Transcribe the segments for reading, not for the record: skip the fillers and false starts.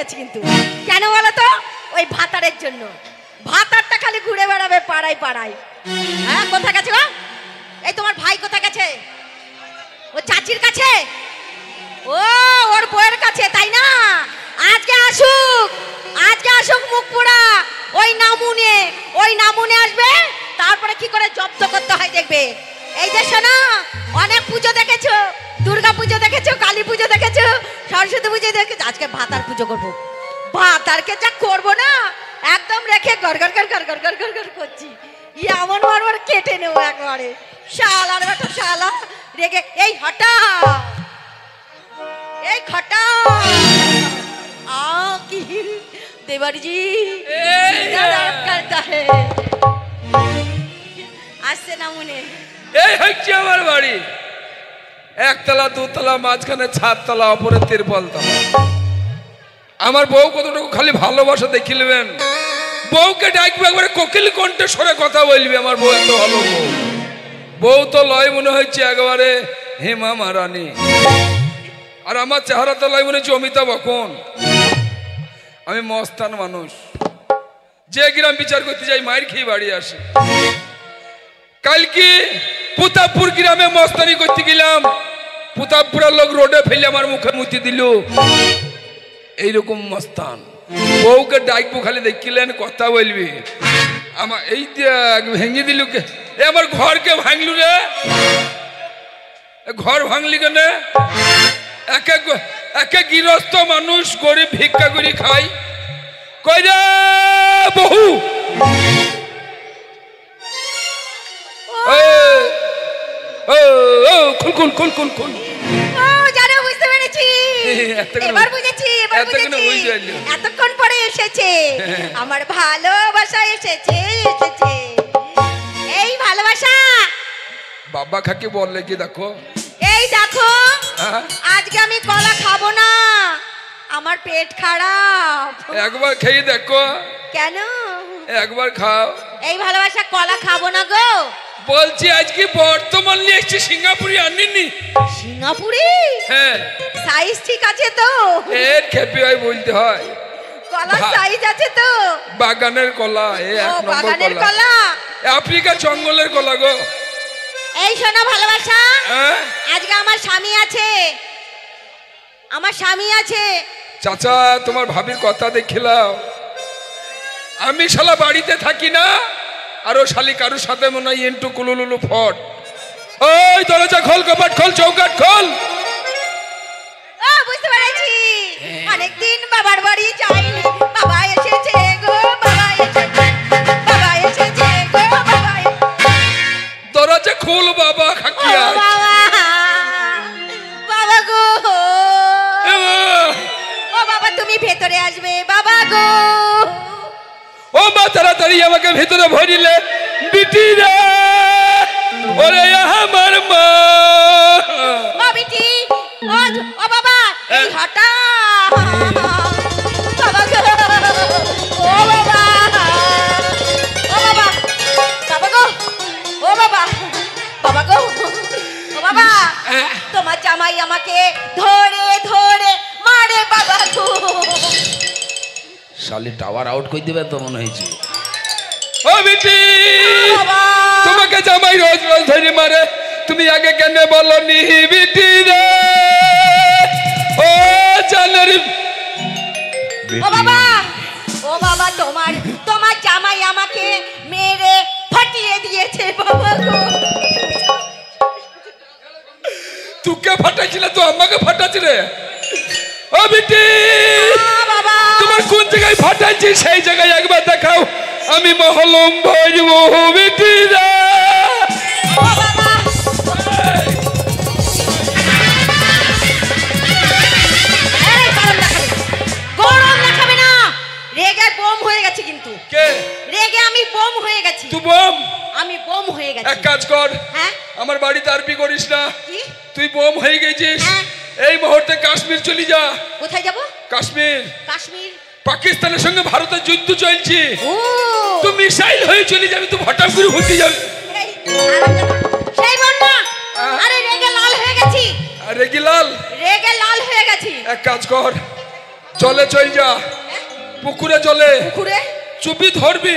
গেছে কিন্তু। কেন বলো তো? ওই ভাতারের জন্য। ভাতারটা খালি ঘুরে বেড়াবে পাড়ায় পাড়ায়। হ্যাঁ, কোথায় গেছে গো? এই তোমার ভাই কোথায় গেছে? ও চাচির কাছে? ও ওর বউয়ের কাছে, তাই না? আজকে আসুক মুখ পোড়া। ওই নামুনে আসবে, তারপরে কি করে জব্দ করতে হয় দেখবে। এই যে শোনো, অনেক পুজো দেখেছো, দুর্গা পুজো দেখেছো, কালী পুজো দেখেছো, সরস্বতী পুজো দেখেছো, আজকে ভাতার পুজো করবো। ভাতারকে যা করবো না, একদম রেখে গড় করছি। এমন মারবার কেটে নেবো একবারে। শালার বেটা শালা রেগে। এই হটা, এই খটা কি देवर जी करता है আসছে না মনে। এই হচ্ছে আমার বাড়ি, একতলা দুতলা, মাঝখানে ছাদতলা, উপরে তিরপলতলা। আমার বউ কতটুকু খালি ভালোবাসা দেখিলেন। বউকে ডাকবে একবারে কোকিল কণ্ঠে সরে কথা বলবে। আমার বউ এত ভালো বউ তো লয় মনে হচ্ছে একেবারে হেমা মারানি। আর আমার চেহারা তো লয় মনে হচ্ছে অমিতাভ বচ্চন। আমি মস্তান মানুষ, যে গ্রাম বিচার করতে যাই মায়ের খেয়ে বাড়ি আসে। কালকে প্রতাপপুর গ্রামে মস্তানি করতে গেলাম, প্রতাপপুরের লোক রোডে ফেলে আমার মুখে মুতি দিল। এইরকম মস্তান। বউকে ডাকবো খালি দেখিলেন কথা বলবি। আমার এই ভেঙে দিল কে? আমার ঘরকে ভাঙলু রে, ঘর ভাঙলি কেন? একে গৃহস্থ মানুষ, গরিব ভিক্ষা করি খাই। কই রে বহু, খুল। জানো, বুঝতে পেরেছি, এবার বুঝেছি। এতক্ষণ পরে এসেছে আমার ভালোবাসা, এসেছে। এই ভালোবাসা বাবা খাকে বললে কি দেখো, এই দেখো, আজকে আমি কলা খাবো না, আমার পেট খারাপ। একবার খেয়ে দেখো। কেন? একবার খাও। এই ভালোবাসা কলা খাবো না গো। বলছি আজকে বর্তমান নিয়ে এসছি, সিঙ্গাপুরি আনিনি। সিঙ্গাপুরি? হ্যাঁ। সাইজ ঠিক আছে তো? এর খেপি হয় বলতে হয়। কলা সাইজ আছে তো? বাগানের কলা, বাগানের কলা, আফ্রিকা জঙ্গলের কলা গো। এই শোনো ভালোবাসা, আজকে আমার স্বামী আছে। চাচা, তোমার ভাবির কথা দেখিলাম। আমি শালা বাড়িতে থাকি না, আর ও শালি কারোর সাথে মনে হয় এন্টু কুলুলুলু ফট। ওই দরজা খোল, কপাট খোল, চৌকাট খোল। বুঝতে পেরেছি, অনেকদিন বাবার বাড়ি যাইনি। বাবা এসেছে গো, বাবা এসেছে গো, দরজা খোল বাবা, খাকিয়া বাবা গো। ও বাবা, তুমি ভেতরে আসবে বাবা গো। ও মা, তাড়াতাড়ি আমাকে ভেতরে ভরিলে। বিটি রে, ওরে আমার মা। ও বিটি, ও বাবা, এই হটা বাবা গো। ও বাবা, ও বাবা, বাবা গো, ও বাবা, বাবা গো, ও বাবা, তোমার জামাই আমাকে ধরে মারে বাবা গো। শালি টাওয়ার আউট করে দিবে তো মনে হয়েছে। ও বিটি, তোমাকে জামাই রোজ রোজ ধরে মারে, তুমি আগে কেন বলনি বিটি রে? ও জানের ও বাবা, তোমার জামাই আমাকে মেরে ফাটিয়ে দিয়েছে বাবা গো। তোকে ফাটাইছিল তো আমাকে ফাটাচ্ছি রে। ও বিটি, তোমার কোন জায়গায় ফাটাইছি সেই জায়গায় একবার দেখাও, আমি মহলম ভরবো বিটি রে। গরম দেখাবে না, রেগে বোম হয়ে গেছে কিন্তু। কে রেগে? আমি বোম হয়ে গেছি। তুই বোম? আমি বোম হয়ে গেছি। এক কাজ কর, হ্যাঁ, আমার বাড়িতে আরবি করিস না। কি? তুই বোম হয়ে গেছিস, এই মুহূর্তে কাশ্মীর চলে যা। কোথায় যাব? কাশ্মীর। কাশ্মীর? পাকিস্তানের সঙ্গে ভারতের যুদ্ধ চলছে। ও, তুই মিসাইল হয়ে চলে যাবি, তুই হঠাৎ করে হতে যাবি। সেই বল না। আরে রেগে লাল হয়ে গেছি। রেগে লাল হয়ে গেছি। এক কাজ কর, জলে চল যা, পুকুরে জলে পুকুরে চুপি ধরবি,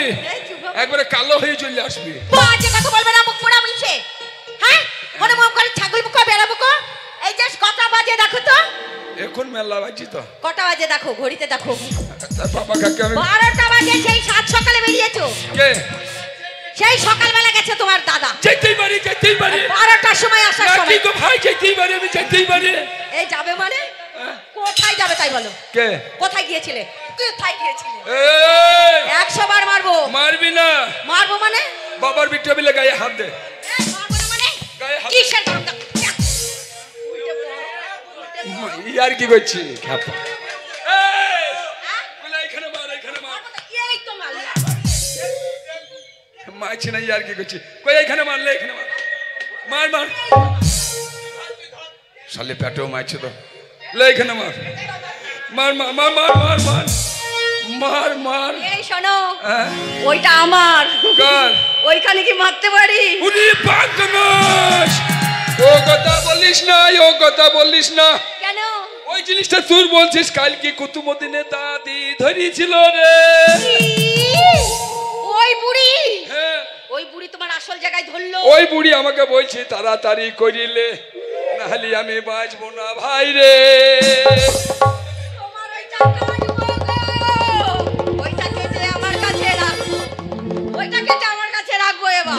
একবারে কালো হয়ে চলে আসবি। বাজে কথা বলবে না, মুখ পোড়া বলছে। হ্যাঁ মনে মুখ করে ছাগল মুখ বেড়াবো কো। এই যে কটা বাজে দেখো তো। এখন মেলা বাজি তো। কটা বাজে দেখো, ঘড়িতে দেখো। তার বাবা কাকে আমি 12টা বাজে, সেই 7 সকালে বেরিয়েছো। কে? সেই সকালবেলা গেছে তোমার দাদা। যেতেই পারি, যেতেই পারি। 12টার সময় আসার না সময়। কি গো ভাই, যেতেই পারি, আমি যেতেই পারি। এই যাবে মানে কোথায় যাবে তাই বলো? কে? কোথায় গিয়েছিলে? কোথায় গিয়েছিলে? এই 100 বার মারবো। মারবি না। মারবো মানে? বাবার বিটা বিলে গায়ে হাত দে। মারবো না মানে? গায়ে হাত। কিসের দরকার? ইয়ার কি করছিস? খাপা। এই বলে এখানে মার, এখানে মার। এই তো মারলা। মারছি না, ইয়ার কি করছিস? কই এখানে মারলে, এখানে মার। মার মার। শালে পেটেও মারছে তো। লে এখানে মার। মার মার মার মার মার মার মার মার। এই শোনো, ওইটা আমার। কার? ওইখানে কি মারতে পারি? উনি পাগনস। ও কথা বলিস না, ও কথা বলিস না। কেন? ওই জিনিসটা তুই বলছিস কাল কি কুতুমুদ্দিনে দাদি ধরিয়েছিল রে। ওই বুড়ি? হ্যাঁ ওই বুড়ি তোমার আসল জায়গায় ধরলো। ওই বুড়ি আমাকে বলছে তাড়াতাড়ি করিলে, নাহলে আমি বাঁচবো না ভাই রে। তোমার ওই টাকা ওইটা কেটে আমার কাছে রাখবো। ওইটা কেটে আমার কাছে রাখবো এবার।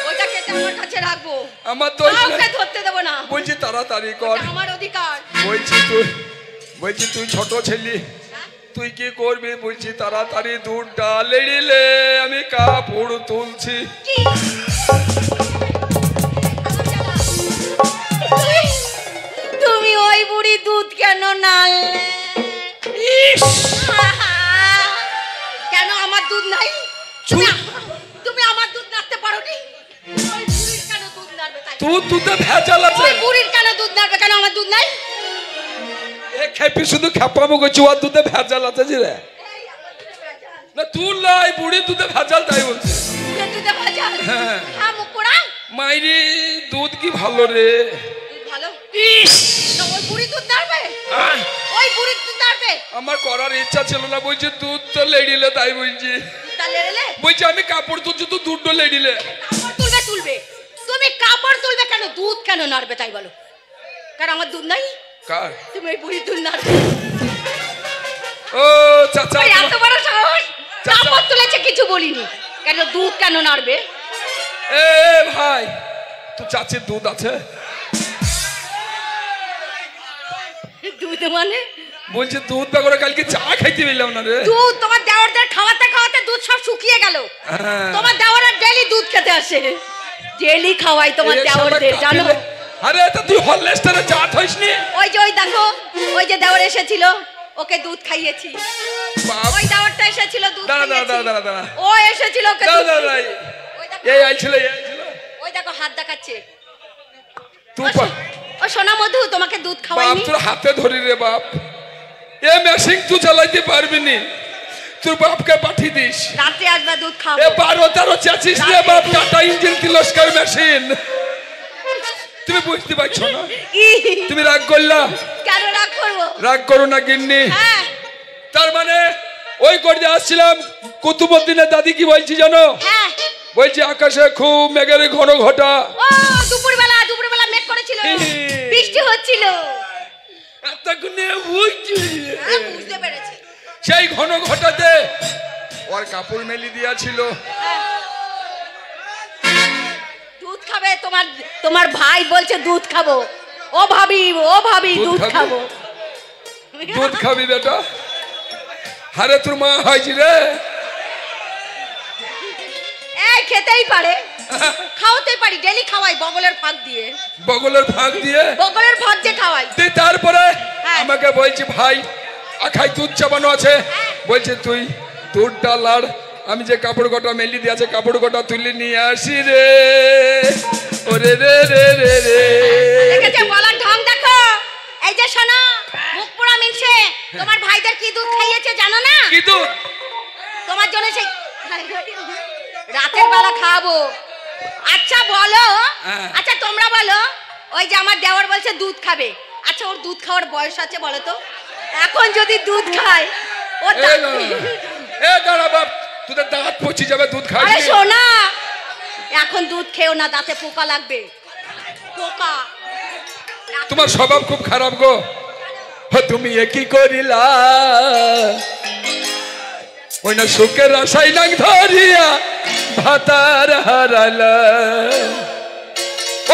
ওইটা কেটে আমার কাছে রাখবো। আমার তো কাউকে ধরতে দেব না। বলছি তাড়াতাড়ি কর। আমার অধিকার। বলছি তুই ছোট ছেলে, তুই কি করবি? বলছি তাড়াতাড়ি দুধটা লেড়িলে আমি কাপড় তুলছি। তুমি ওই বুড়ি দুধ কেন নাড়লে? কেন আমার দুধ নাই? তুমি আমার দুধ নাড়তে পারো নি? ওই বুড়ির কেন দুধ নাড়বে? তুই দুধে ভেজাল আছে। ওই বুড়ির কেন দুধ নাড়বে? কেন আমার দুধ নাই? এ খেপি শুধু খেপামো করছি, ওর দুধে ভেজাল আছে জি রে। না তুই লাই, বুড়ি দুধে ভেজাল তাই বলছি। দুধে ভেজাল? হ্যাঁ। হ্যাঁ মুখ পোড়া। মাইরি দুধ কি ভালো রে। দুধ ভালো? না ওই বুড়ি দুধ নাড়বে? ওই বুড়ি দুধ নাড়বে? আমার করার ইচ্ছা ছিল না, বলছি দুধ তো লেডিলে তাই বলছি। দুধটা লেড়েলে? বলছি আমি কাপড় তুলছি, তো দুধটা লেডিলে। কাপড় তুলবে তুলবে, তুমি কাপড় তুলবে কেন? দুধ কেন নাড়বে তাই বলো? কারণ আমার দুধ নাই। কার? তুমি ওই বুড়ি দুধ নাড়বে। ও চাচা, এত বড় সাহস! কাপড় তুলেছে কিছু বলিনি, কেন দুধ কেন নাড়বে? এ ভাই, তো চাচির দুধ আছে? দুধ মানে? বলছি দুধ বেগরে কালকে চা খাইতে পেলাম না রে। দুধ তোমার দেওরদের খাওয়াতে খাওয়াতে দুধ সব শুকিয়ে গেল। তোমার দেওরের ডেলি দুধ খেতে আসে, ডেলি খাওয়াই তোমার দেওরদের, জানো? আরে তা তুই হলস্টারে চা খাইসনি? ওই যে ওই দেখো, ওই যে দেওর এসেছিল, ওকে দুধ খাইয়েছি। ওই দেওরটা এসেছিল, দুধ খাইয়েছি। ও এসেছিল, ওকে দুধ খাইয়েছি। এই আইছিল, এই আইছিল। ওই দেখো হাত দেখাচ্ছে। তুই ও সোনা মধু, তোমাকে দুধ খাওয়াইনি? বাপ তোর হাতে ধরি রে বাপ, এ মেশিন তুই চালাইতে পারবি নি, তোর বাপকে পাঠিয়ে দিস। রাতে আসবে দুধ খাবো। এ 12-13 চেঁচিস রে বাপ, টাটা ইঞ্জিন তিরস্কার মেশিন। তুমি বুঝতে পারছো না? তুমি রাগ করলা? কেন রাগ করবো? রাগ করো না গিন্নি। হ্যাঁ। তার মানে ওই করে আসছিলাম, কুতুবুদ্দিনের দাদি কি বলছি জানো? হ্যাঁ। বলছি আকাশে খুব মেঘের ঘন ঘটা। ও দুপুরবেলা মেঘ করেছিল, বৃষ্টি হচ্ছিল। বুঝতে পেরেছি। সেই ঘন ঘটাতে ওর কাপড় মেলি দিয়েছিল। দুধ খাবে? তোমার ভাই বলছে দুধ খাবো। ও ভাবি দুধ খাবো। দুধ খাবি বেটা? আরে তোর মা হয়েছি রে। এই খেতেই পারে, খাওয়াতে পারি, ডেলি খাওয়াই বগলের ফাঁক দিয়ে। বগলের ফাঁক দিয়ে? বগলের ফাঁক দিয়ে খাওয়াই। তারপরে আমাকে বলছি ভাই আখাই দুধ চাবানো আছে, বলছে তুই দুধটা লাড়, আমি যে কাপড় গোটা মেলি দিয়ে আছে কাপড় গোটা তুলে নিয়ে আসি রে। ওরে রে রে রে রে, দেখেছে বলার ঢং দেখো। এই যে শোনো, মুখ পোড়া মিনছে, তোমার ভাইদের কি দুধ খাইয়েছে জানো না? কি দুধ? তোমার জন্য সেই রাতের বেলা খাবো। আচ্ছা বলো, আচ্ছা তোমরা বলো, ওই যে আমার দেওর বলছে দুধ খাবে, আচ্ছা ওর দুধ খাওয়ার বয়স আছে বলো তো? এখন যদি দুধ খায় ও এ দাঁড়া বাপ, তোদের দাঁত পচি যাবে দুধ খাই। আরে শোনা, এখন দুধ খেও না, দাঁতে পোকা লাগবে, পোকা। তোমার স্বভাব খুব খারাপ গো। তুমি এ কি করিলা, ওই না সুখের আশাই নাক ধরিয়া ভাতার হারালা,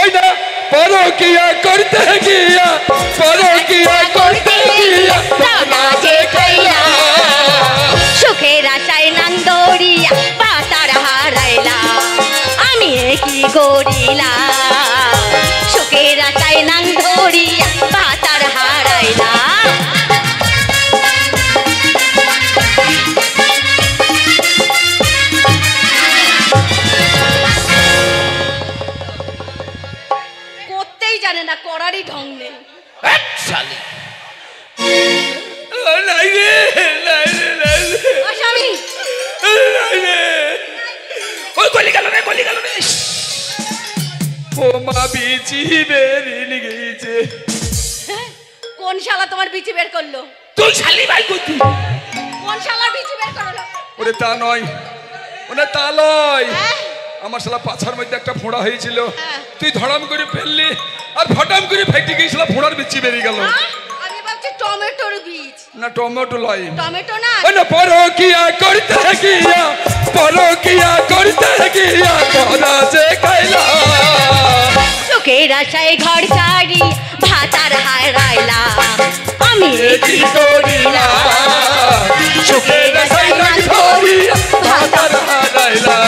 ওই না পরকিয়া করতে গিয়া, পরকিয়া করতে গিয়া যে খাইলা, সুখের আশায় নাক ধরিয়া ভাতার হারাইলা, আমি কি করিলা, সুখের আশায় নাক ধরিয়া ভাতার হারাইলা। করতেই জানে না, করারই ঢং নেই। স্বামী ও মা বিচি বেরিয়ে গেছে। কোন শালা তোমার বিচি বের করলো? তুই শালি ভাই করতি। কোন শালার বিচি বের করলো? ওরে তা নয়, ওরে তা নয়, আমার শালা পাছার মধ্যে একটা ফোঁড়া হয়েছিল, তুই ধড়াম করে ফেললি আর ফটাম করে ফেটে গিয়েছিল, ফোঁড়ার বিচি বেরিয়ে গেল। আমি ভাবছি টমেটোর বীজ। না টমেটো লয়, টমেটো না। ওই না পরকিয়া করতে গিয়া, পরকিয়া করতে গিয়া তোরা যে খাইলা, সুখের আশায় ঘর ছাড়ি ভাতার হারাইলা, আমি কি করিলা, সুখের আশায় নাক ধরিয়া ভাতার হারাইলা।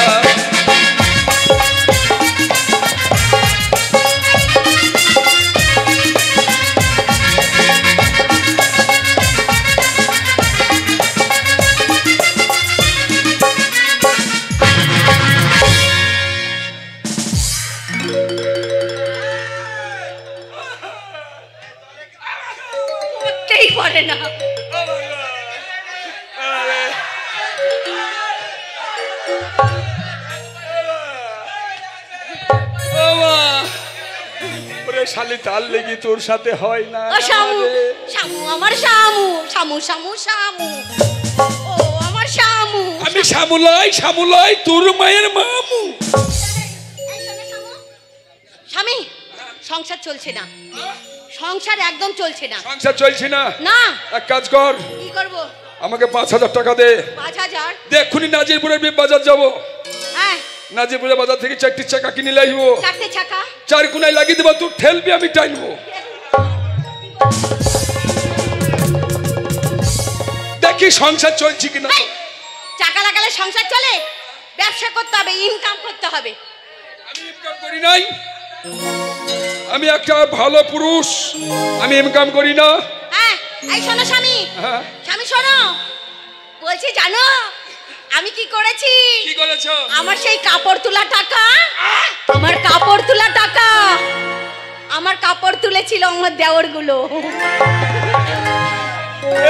করতেই পারে না। শালি তার লেগে তোর সাথে হয় না। ও শামু, শামু আমার শামু, শামু শামু শামু, ও আমার শামু। আমি শামুলাই, শামুলাই তোর মায়ের মামু। স্বামী, সংসার চলছে না, সংসার একদম চলছে না। সংসার চলছে না? না। এক কাজ কর। কি করবো? আমাকে 5,000 টাকা দে। 5,000? দেখুনি নাজিরপুরের বাজার যাবো। হ্যাঁ। নাজিরপুরের বাজার থেকে 4টি চাকা কিনে লাইবো। 4টে চাকা? 4 কোনায় লাগিয়ে দেবো, তুই ঠেলবি আমি টাইনবো। দেখি সংসার চলছে কিনা। চাকা লাগালে সংসার চলে? ব্যবসা করতে হবে, ইনকাম করতে হবে। আমি ইনকাম করি নাই, আমি একটা ভালো পুরুষ, আমি ইনকাম করি না। হ্যাঁ, এই শোনো স্বামী, স্বামী শোনো, বলছি জানো আমি কি করেছি? কি করেছো? আমার সেই কাপড় তোলা টাকা, আমার কাপড় তোলা টাকা, আমার কাপড় তুলেছিল আমার দেওর গুলো।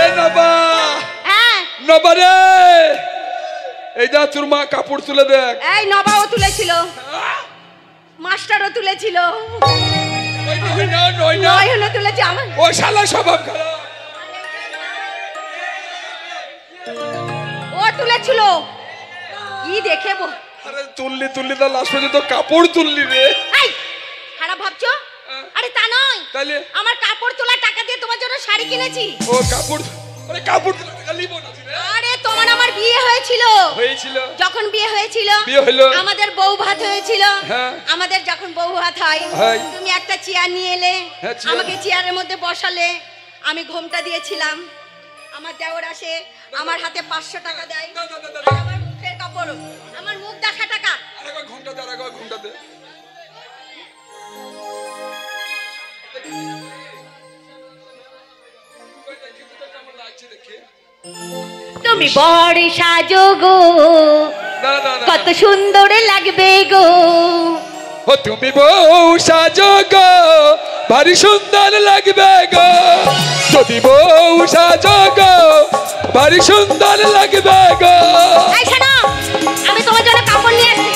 এ নবা, হ্যাঁ নবা রে, এই দা তোর মা কাপড় তুলে দেখ। এই নবাও তুলেছিল, মাস্টারও তুলেছিল, নয়নও তুলেছে। আমার ও শালা স্বভাব খারাপ। ও তুলেছিল, কি দেখে আরে তুললি তুললি তো লাস্ট পর্যন্ত কাপড় তুললি রে। এই খারাপ ভাবছো? আরে তা নয়, তাহলে আমার কাপড় তোলা টাকা দিয়ে তোমার জন্য শাড়ি কিনেছি। ও কাপড়, আরে কাপড় তোলা টাকা লিব না রে। আরে তোমার আমার বিয়ে হয়েছিল, যখন বিয়ে হয়েছিল, বিয়ে হলো, আমাদের বউ ভাত হয়েছিল। হ্যাঁ, আমাদের যখন বউ ভাত হয়, তুমি একটা চেয়ার নিয়ে এলে, আমাকে চেয়ারের মধ্যে বসালে, আমি ঘোমটা দিয়েছিলাম। আমার দেওর আসে, আমার হাতে 500 টাকা দেয়, আমার মুখের কাপড়, আমার মুখ দেখা টাকা। আরে ঘোমটা দে, আরে ঘোমটা দে। তুমি বড় সাজো গো, কত সুন্দর লাগবে গো। ও তুমি বউ সাজো গো, ভারী সুন্দর লাগবে গো। যদি বউ সাজো গো, ভারী সুন্দর লাগবে গো। এই শোনো, আমি তোমার জন্য কাপড় নিয়ে আসছি।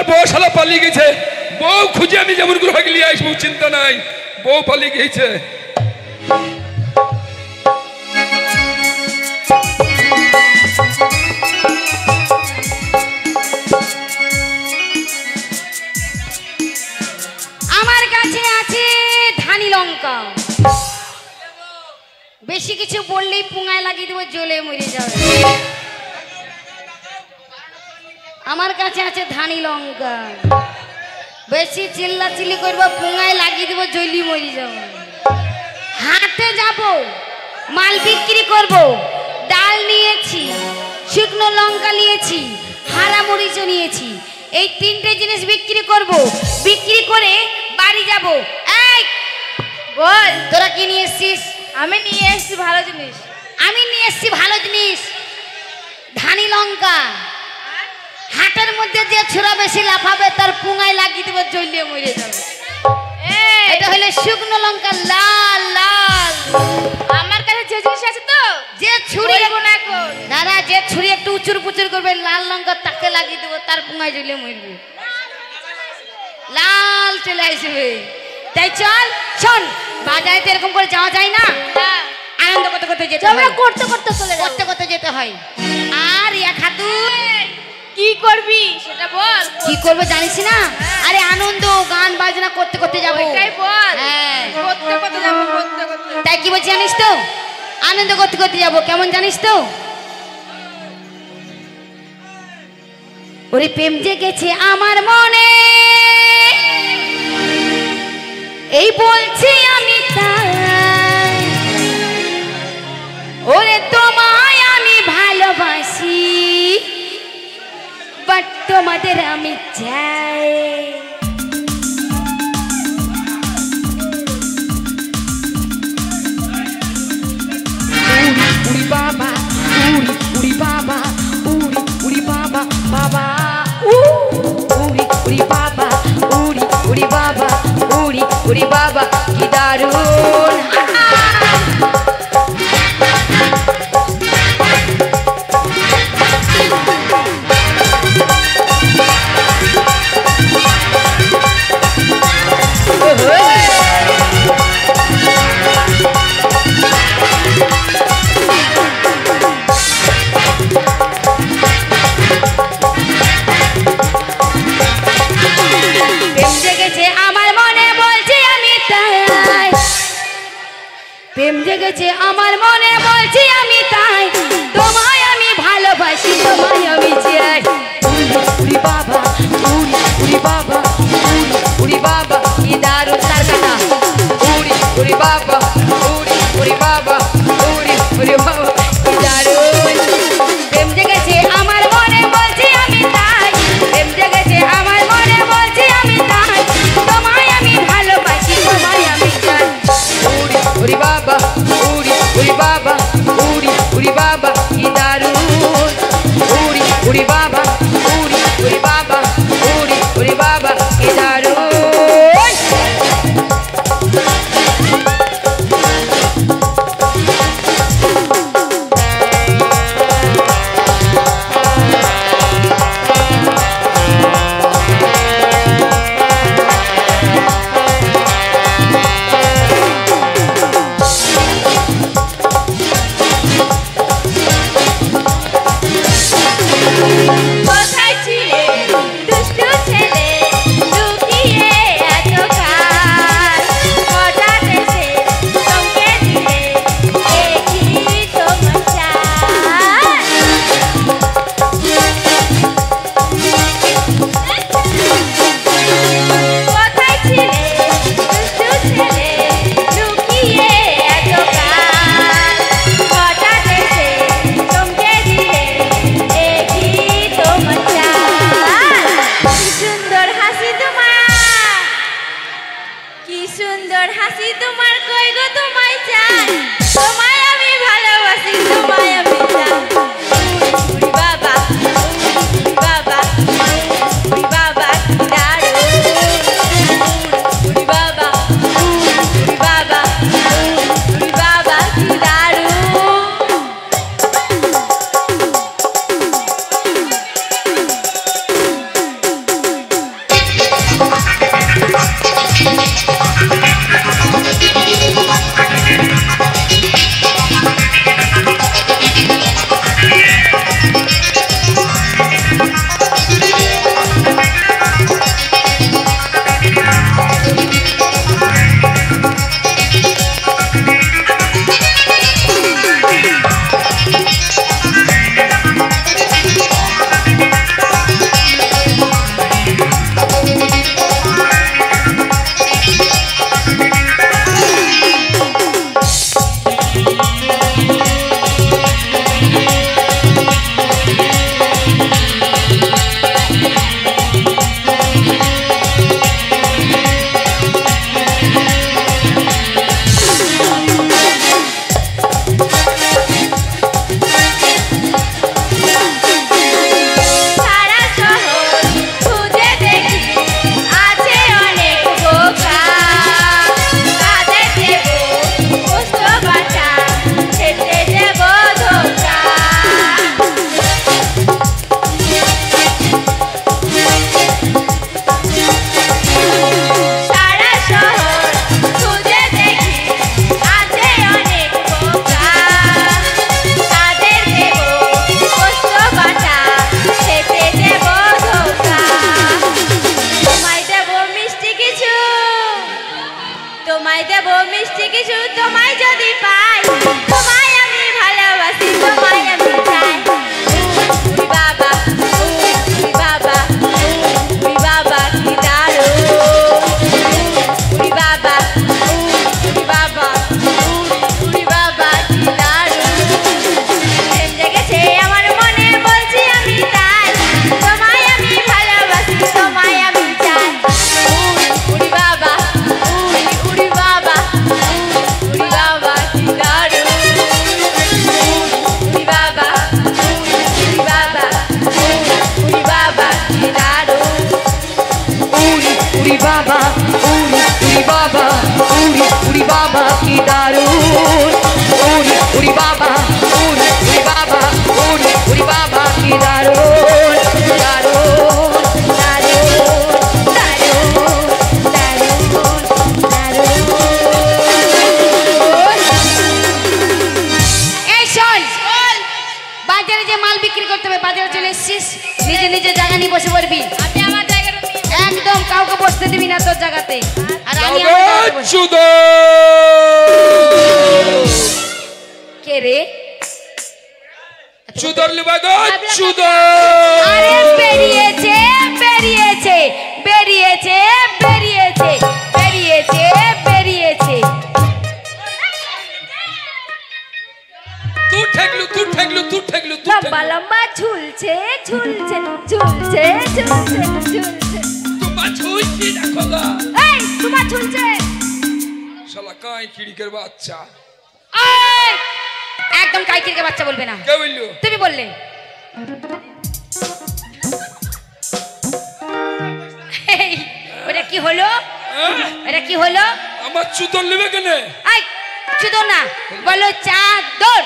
তোমার বউ শালা পালিয়ে গেছে। বউ খুঁজে আমি যেমন করে হোক নিয়ে আসবো, চিন্তা নাই। বউ পালিয়ে গেছে। আমার কাছে আছে ধানি লঙ্কা, বেশি কিছু বললেই পুঙ্গায় লাগিয়ে দেবো, জ্বলে মরে যাবে। আমার কাছে আছে ধানি লঙ্কা, বেশি চিল্লা চিল্লি করবো, পুঙ্গায় লাগিয়ে দেবো, জ্বলি মরে যাবে। হাটে যাব, মাল বিক্রি করব, ডাল নিয়েছি, শুকনো লঙ্কা নিয়েছি, হারা মরিচও নিয়েছি। এই তিনটে জিনিস বিক্রি করব, বিক্রি করে বাড়ি যাব। এই বল, তোরা কি নিয়ে এসছিস? আমি নিয়ে এসেছি ভালো জিনিস। আমি নিয়ে এসছি ভালো জিনিস, ধানি লঙ্কা। হাটের মধ্যে যে ছোড়া বেশি লাফাবে তার পুঙ্গায় লাগিয়ে দেবো, জ্বলিয়ে মরে যাবে। এটা হলো শুকনো লঙ্কা, লাল লাল। আমার কাছে যে জিনিস আছে তো, যে ছুরি না এখন দাদা, যে ছুরি একটু উচুর পুচুর করবে, লাল লঙ্কা তাকে লাগিয়ে দেবো, তার পুঙ্গায় জ্বলিয়ে মরবে। লাল চলে আসবে। তাই চল, শোন, বাজারে তো এরকম করে যাওয়া যায় না, আনন্দ করতে করতে যেতে হয়, করতে করতে চলে যাবো। করতে করতে যেতে হয়। আর ইয়া খাতু কি করবি সেটা বল। কি করবো জানিস না? আরে আনন্দ, গান বাজনা করতে করতে যাবো। ওইটাই বল। হ্যাঁ, করতে করতে যাবো, করতে করতে। তাই কি বলছি জানিস তো? আনন্দ করতে করতে যাবো। কেমন জানিস তো? ওরে প্রেম জেগেছে আমার মনে, এই বলছি আমি তাই। ওরে তোমায় আমি ভালোবাসি, বাট তোমাদের আমি চাই। উড়ি বাবা, উড়ি বাবা, উড়ি বাবা, বাবা উড়ি বাবা, উড়ি বাবা, উড়ি বাবা, কি দারুণ। প্রেম জেগেছে আমার মনে, বলছি আমি তাই। তোমায় আমি ভালোবাসি, তোমায় আমি চাই। উড়ি বাবা, উড়ি বাবা, উড়ি বাবা, কি দারুণ তার কাটা। উড়ি বাবা, উড়ি বাবা, উড়ি বাবা, কি দারুণ। প্রেম জেগেছে আমার মনে, বলছি আমি তাই। প্রেম জেগেছে আমার মনে, বলছি আমি তাই। তোমায় আমি ভালোবাসি, তোমায় আমি চাই। উড়ি বাবা, উড়ি বাবা, উড়ি বাবা, কি দারুণ। উড়ি বাবা, উড়ি বাবা, উড়ি বাবা, কি দারুণ। দারুণ দারুণ দারুণ দারুণ এই শোন, বাজারে যে মাল বিক্রি করতে হবে, বাজারে চলে এসেছিস, নিজে নিজে জায়গা নিয়ে বসে পড়বি। আপনি আমার জায়গাটা নিয়ে একদম কাউকে বসতে দিবি না তোর জায়গাতে। আর আমি যাও আমার গো, জায়গাতে বসবো। চুদর। কে রে? চুদর লিবা গো, চুদর। আরে বেরিয়েছে বেরিয়েছে বেরিয়েছে বেরিয়েছে বেরিয়েছে বেরিয়েছে। তুই ঠেকলু, তুই ঠেকলু, তুই ঠেকলু, তুই লম্বা ঠেকলু। লম্বা ঝুলছে ঝুলছে ঝুলছে ঝুলছে ঝুলছে। তোমার ঝুলছি দেখো গা। এই তোমার ঝুলছে। শালা কাই কিড়িকের বাচ্চা। এই, একদম কাইকিরকে বাচ্চা বলবে না। কে বললো? তুমি বললে। এই, ওটা কি হলো? এটা কি হলো? আমার চুদর লিবে কেনে? এই চুদর না, বলো চাদর।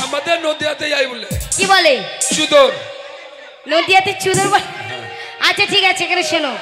আমাদের নদিয়াতে যাই বলে কি বলে? চুদর। নদিয়াতে চুদর বলে? আচ্ছা ঠিক আছে, এখানে শোনো।